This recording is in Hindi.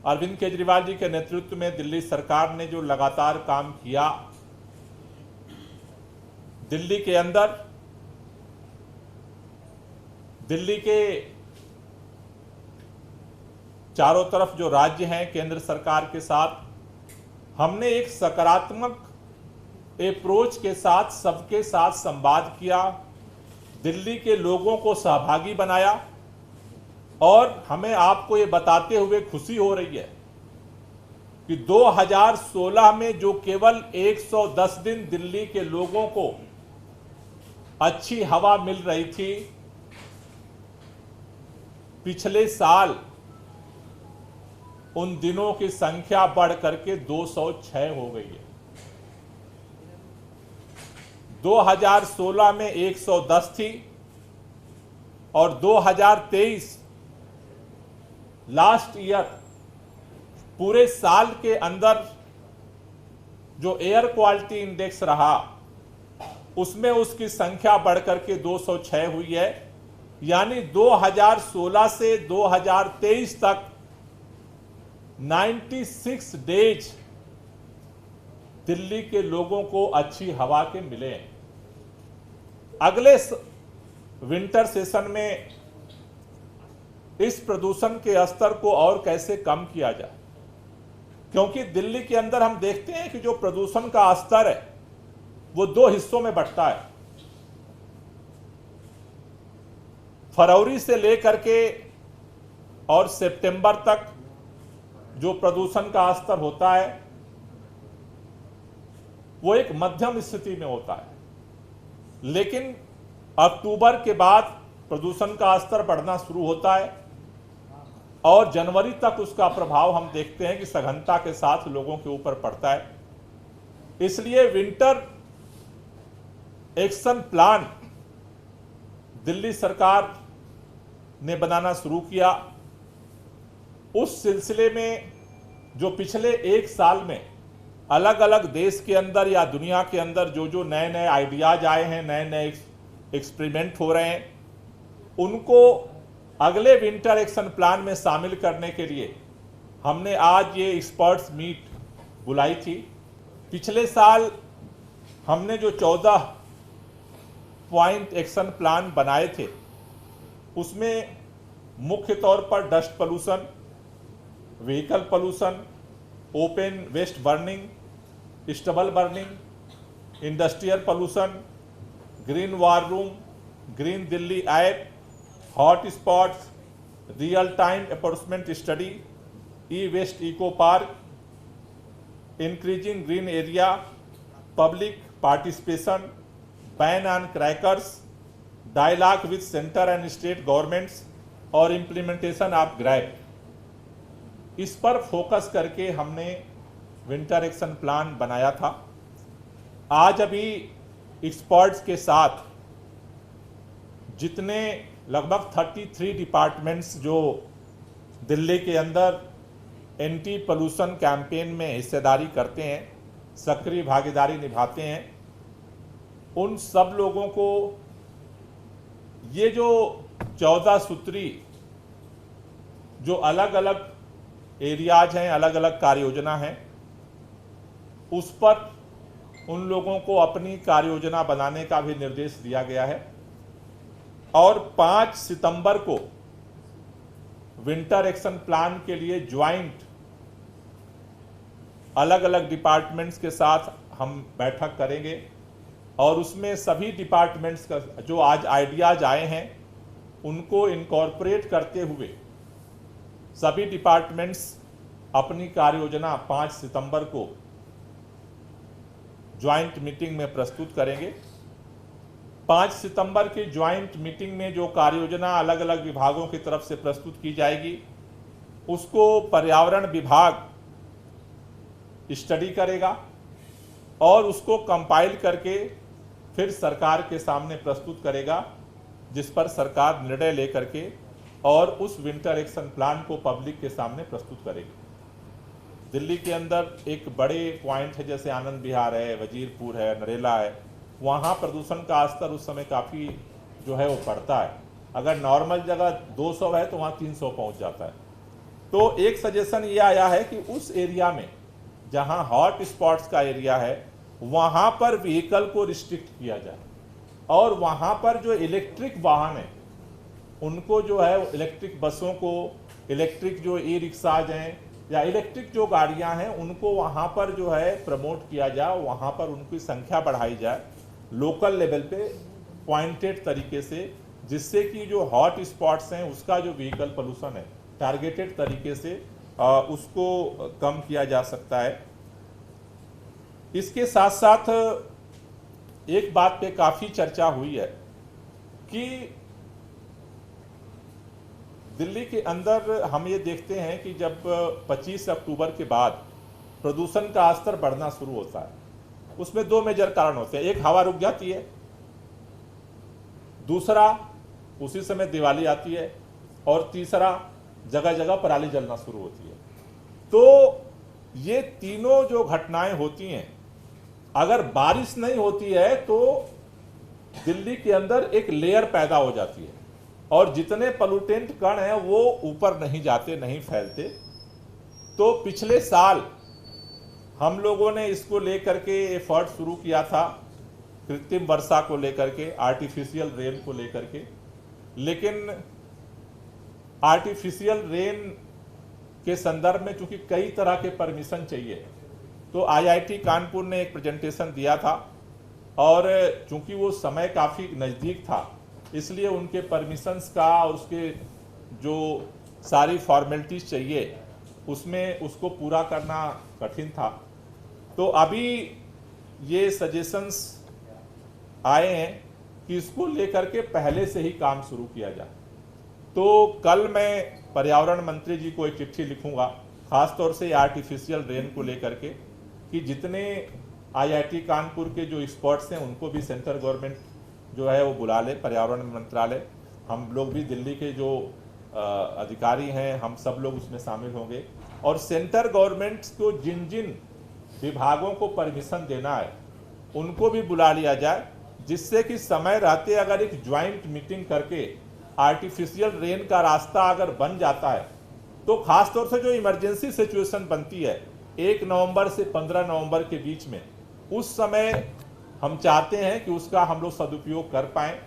अरविंद केजरीवाल जी के नेतृत्व में दिल्ली सरकार ने जो लगातार काम किया, दिल्ली के अंदर, दिल्ली के चारों तरफ जो राज्य हैं केंद्र सरकार के साथ, हमने एक सकारात्मक अप्रोच के साथ सबके साथ संवाद किया, दिल्ली के लोगों को सहभागी बनाया। और हमें आपको ये बताते हुए खुशी हो रही है कि 2016 में जो केवल 110 दिन दिल्ली के लोगों को अच्छी हवा मिल रही थी, पिछले साल उन दिनों की संख्या बढ़ करके 206 हो गई है। 2016 में 110 थी और 2023 लास्ट ईयर पूरे साल के अंदर जो एयर क्वालिटी इंडेक्स रहा उसमें उसकी संख्या बढ़कर के 206 हुई है। यानी 2016 से 2023 तक 96 डेज दिल्ली के लोगों को अच्छी हवा के मिले हैं। अगले विंटर सेशन में इस प्रदूषण के स्तर को और कैसे कम किया जाए, क्योंकि दिल्ली के अंदर हम देखते हैं कि जो प्रदूषण का स्तर है वो दो हिस्सों में बंटता है। फरवरी से लेकर के और सितंबर तक जो प्रदूषण का स्तर होता है वो एक मध्यम स्थिति में होता है, लेकिन अक्टूबर के बाद प्रदूषण का स्तर बढ़ना शुरू होता है और जनवरी तक उसका प्रभाव हम देखते हैं कि सघनता के साथ लोगों के ऊपर पड़ता है। इसलिए विंटर एक्शन प्लान दिल्ली सरकार ने बनाना शुरू किया। उस सिलसिले में जो पिछले एक साल में अलग अलग देश के अंदर या दुनिया के अंदर जो जो नए नए आइडियाज आए हैं, नए नए एक्सपेरिमेंट हो रहे हैं, उनको अगले विंटर एक्शन प्लान में शामिल करने के लिए हमने आज ये एक्सपर्ट्स मीट बुलाई थी। पिछले साल हमने जो 14 पॉइंट एक्शन प्लान बनाए थे उसमें मुख्य तौर पर dust pollution, vehicle pollution, open waste burning, stubble burning, industrial pollution, green war room, green Delhi app, hot spots, real time enforcement study, e waste eco park, increasing green area, public participation, ban on crackers, dialogue with centre and state governments और इम्प्लीमेंटेशन ऑफ ग्रैप। इस पर फोकस करके हमने विंटर एक्शन प्लान बनाया था। आज अभी एक्सपर्ट्स के साथ जितने लगभग 33 डिपार्टमेंट्स जो दिल्ली के अंदर एंटी पोल्यूशन कैंपेन में हिस्सेदारी करते हैं, सक्रिय भागीदारी निभाते हैं, उन सब लोगों को ये जो 14 सूत्री जो अलग अलग एरियाज हैं, अलग अलग कार्य योजना हैं, उस पर उन लोगों को अपनी कार्य योजना बनाने का भी निर्देश दिया गया है। और 5 सितंबर को विंटर एक्शन प्लान के लिए ज्वाइंट अलग अलग डिपार्टमेंट्स के साथ हम बैठक करेंगे और उसमें सभी डिपार्टमेंट्स का जो आज आइडियाज आए हैं उनको इनकॉर्पोरेट करते हुए सभी डिपार्टमेंट्स अपनी कार्य योजना 5 सितंबर को ज्वाइंट मीटिंग में प्रस्तुत करेंगे। 5 सितंबर की ज्वाइंट मीटिंग में जो कार्य योजना अलग अलग विभागों की तरफ से प्रस्तुत की जाएगी उसको पर्यावरण विभाग स्टडी करेगा और उसको कंपाइल करके फिर सरकार के सामने प्रस्तुत करेगा, जिस पर सरकार निर्णय लेकर के और उस विंटर एक्शन प्लान को पब्लिक के सामने प्रस्तुत करेगी। दिल्ली के अंदर एक बड़े पॉइंट है, जैसे आनंद विहार है, वजीरपुर है, नरेला है, वहाँ प्रदूषण का स्तर उस समय काफ़ी जो है वो बढ़ता है। अगर नॉर्मल जगह 200 है तो वहाँ 300 पहुँच जाता है। तो एक सजेशन ये आया है कि उस एरिया में जहां हॉट स्पॉट्स का एरिया है वहां पर व्हीकल को रिस्ट्रिक्ट किया जाए और वहां पर जो इलेक्ट्रिक वाहन है उनको जो है इलेक्ट्रिक बसों को, इलेक्ट्रिक जो ई रिक्शाज हैं या इलेक्ट्रिक जो गाड़ियां हैं उनको वहां पर जो है प्रमोट किया जाए, वहां पर उनकी संख्या बढ़ाई जाए लोकल लेवल पे पॉइंटेड तरीके से, जिससे कि जो हॉट स्पॉट्स हैं उसका जो व्हीकल पोल्यूशन है टारगेटेड तरीके से उसको कम किया जा सकता है। इसके साथ साथ एक बात पे काफ़ी चर्चा हुई है कि दिल्ली के अंदर हम ये देखते हैं कि जब 25 अक्टूबर के बाद प्रदूषण का स्तर बढ़ना शुरू होता है, उसमें दो मेजर कारण होते हैं। एक, हवा रुक जाती है, दूसरा उसी समय दिवाली आती है, और तीसरा जगह जगह पराली जलना शुरू होती है। तो ये तीनों जो घटनाएं होती हैं, अगर बारिश नहीं होती है तो दिल्ली के अंदर एक लेयर पैदा हो जाती है और जितने पोल्यूटेंट कण हैं वो ऊपर नहीं जाते, नहीं फैलते। तो पिछले साल हम लोगों ने इसको लेकर के एफर्ट शुरू किया था, कृत्रिम वर्षा को लेकर के, आर्टिफिशियल रेन को लेकर के, लेकिन आर्टिफिशियल रेन के संदर्भ में चूंकि कई तरह के परमिशन चाहिए, तो आईआईटी कानपुर ने एक प्रेजेंटेशन दिया था और चूंकि वो समय काफ़ी नज़दीक था इसलिए उनके परमिशंस का और उसके जो सारी फॉर्मेलिटीज चाहिए उसमें उसको पूरा करना कठिन था। तो अभी ये सजेशंस आए हैं कि इसको लेकर के पहले से ही काम शुरू किया जाए। तो कल मैं पर्यावरण मंत्री जी को एक चिट्ठी लिखूंगा, खासतौर से आर्टिफिशियल रेन को लेकर के, कि जितने आईआईटी कानपुर के जो एक्सपर्ट्स हैं उनको भी सेंट्रल गवर्नमेंट जो है वो बुला ले, पर्यावरण मंत्रालय, हम लोग भी दिल्ली के जो अधिकारी हैं हम सब लोग उसमें शामिल होंगे, और सेंट्रल गवर्नमेंट को जिन जिन विभागों को परमिशन देना है उनको भी बुला लिया जाए, जिससे कि समय रहते अगर एक ज्वाइंट मीटिंग करके आर्टिफिशियल रेन का रास्ता अगर बन जाता है तो खासतौर से जो इमरजेंसी सिचुएशन बनती है 1 नवंबर से 15 नवंबर के बीच में, उस समय हम चाहते हैं कि उसका हम लोग सदुपयोग कर पाएं